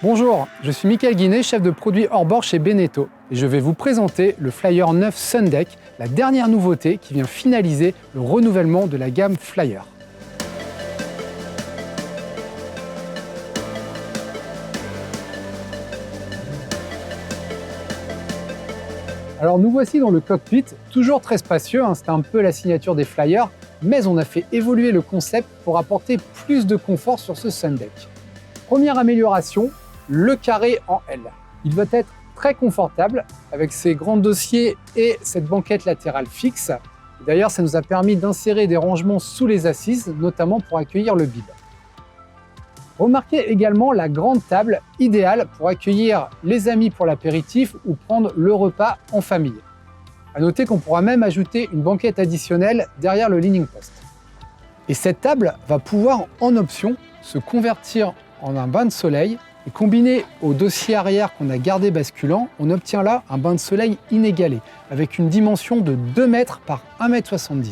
Bonjour, je suis Michael Guinet, chef de produit hors-bord chez Beneteau et je vais vous présenter le Flyer 9 Sundeck, la dernière nouveauté qui vient finaliser le renouvellement de la gamme Flyer. Alors nous voici dans le cockpit, toujours très spacieux, c'est un peu la signature des Flyers, mais on a fait évoluer le concept pour apporter plus de confort sur ce Sundeck. Première amélioration, le carré en L. Il va être très confortable avec ses grands dossiers et cette banquette latérale fixe. D'ailleurs, ça nous a permis d'insérer des rangements sous les assises, notamment pour accueillir le bib. Remarquez également la grande table idéale pour accueillir les amis pour l'apéritif ou prendre le repas en famille. À noter qu'on pourra même ajouter une banquette additionnelle derrière le leaning post. Et cette table va pouvoir, en option, se convertir en un bain de soleil. Et combiné au dossier arrière qu'on a gardé basculant, on obtient là un bain de soleil inégalé, avec une dimension de 2 mètres par 1,70 m.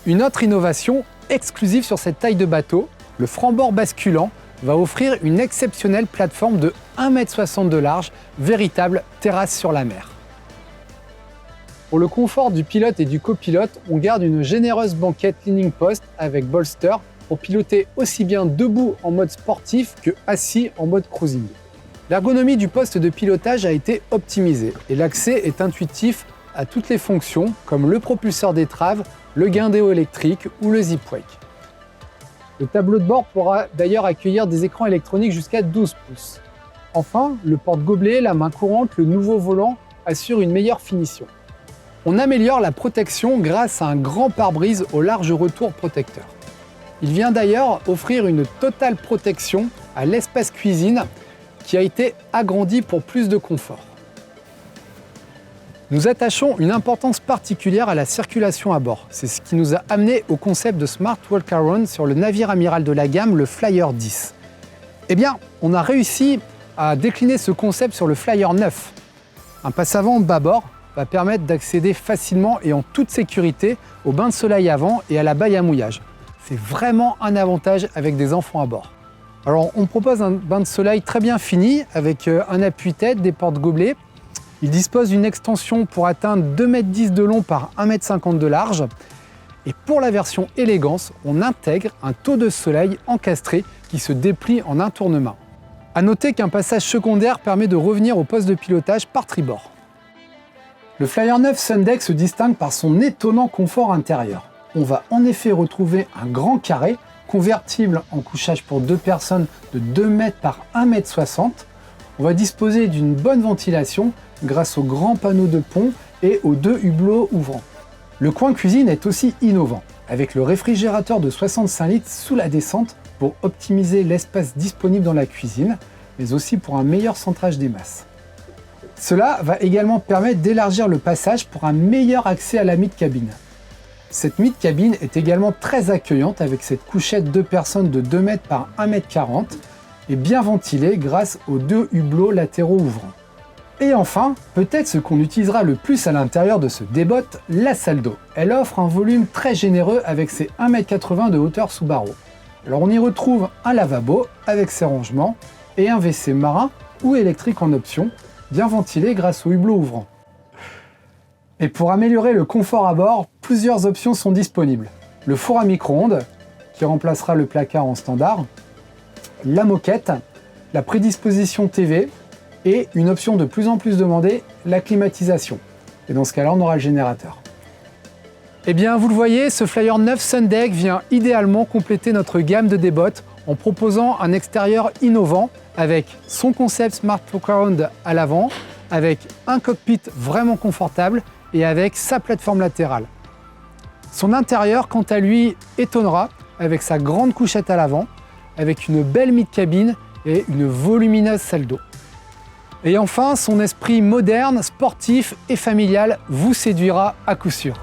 Une autre innovation exclusive sur cette taille de bateau, le franc-bord basculant va offrir une exceptionnelle plateforme de 1,60 m de large, véritable terrasse sur la mer. Pour le confort du pilote et du copilote, on garde une généreuse banquette leaning post avec bolster pour piloter aussi bien debout en mode sportif que assis en mode cruising. L'ergonomie du poste de pilotage a été optimisée et l'accès est intuitif à toutes les fonctions comme le propulseur d'étrave, le guindéo électrique ou le zip wake. Le tableau de bord pourra d'ailleurs accueillir des écrans électroniques jusqu'à 12 pouces. Enfin, le porte-gobelet, la main courante, le nouveau volant assurent une meilleure finition. On améliore la protection grâce à un grand pare-brise au large retour protecteur. Il vient d'ailleurs offrir une totale protection à l'espace cuisine qui a été agrandi pour plus de confort. Nous attachons une importance particulière à la circulation à bord. C'est ce qui nous a amené au concept de Smart Walk-Around sur le navire amiral de la gamme, le Flyer 10. Eh bien, on a réussi à décliner ce concept sur le Flyer 9. Un passe-avant bâbord va permettre d'accéder facilement et en toute sécurité au bain de soleil avant et à la baille à mouillage. C'est vraiment un avantage avec des enfants à bord. Alors on propose un bain de soleil très bien fini avec un appuie-tête, des porte-gobelets. Il dispose d'une extension pour atteindre 2,10 m de long par 1,50 m de large. Et pour la version élégance, on intègre un taux de soleil encastré qui se déplie en un tournement. À noter qu'un passage secondaire permet de revenir au poste de pilotage par tribord. Le Flyer 9 Sundeck se distingue par son étonnant confort intérieur. On va en effet retrouver un grand carré convertible en couchage pour 2 personnes de 2 m par 1,60 m. On va disposer d'une bonne ventilation grâce aux grands panneaux de pont et aux 2 hublots ouvrants. Le coin cuisine est aussi innovant, avec le réfrigérateur de 65 litres sous la descente pour optimiser l'espace disponible dans la cuisine, mais aussi pour un meilleur centrage des masses. Cela va également permettre d'élargir le passage pour un meilleur accès à la mid-cabine. Cette mid-cabine est également très accueillante avec cette couchette 2 personnes de 2 m par 1,40 m et bien ventilée grâce aux 2 hublots latéraux ouvrants. Et enfin, peut-être ce qu'on utilisera le plus à l'intérieur de ce débot, la salle d'eau. Elle offre un volume très généreux avec ses 1,80 m de hauteur sous barreau. Alors on y retrouve un lavabo avec ses rangements et un WC marin ou électrique en option, bien ventilé grâce aux hublots ouvrants. Et pour améliorer le confort à bord, plusieurs options sont disponibles. Le four à micro-ondes, qui remplacera le placard en standard, la moquette, la prédisposition TV et une option de plus en plus demandée, la climatisation. Et dans ce cas-là, on aura le générateur. Eh bien, vous le voyez, ce Flyer 9 Sundeck vient idéalement compléter notre gamme de débottes en proposant un extérieur innovant avec son concept Smart Walk-Around à l'avant, avec un cockpit vraiment confortable et avec sa plateforme latérale. Son intérieur, quant à lui, étonnera avec sa grande couchette à l'avant, avec une belle mid-cabine et une volumineuse salle d'eau. Et enfin, son esprit moderne, sportif et familial vous séduira à coup sûr.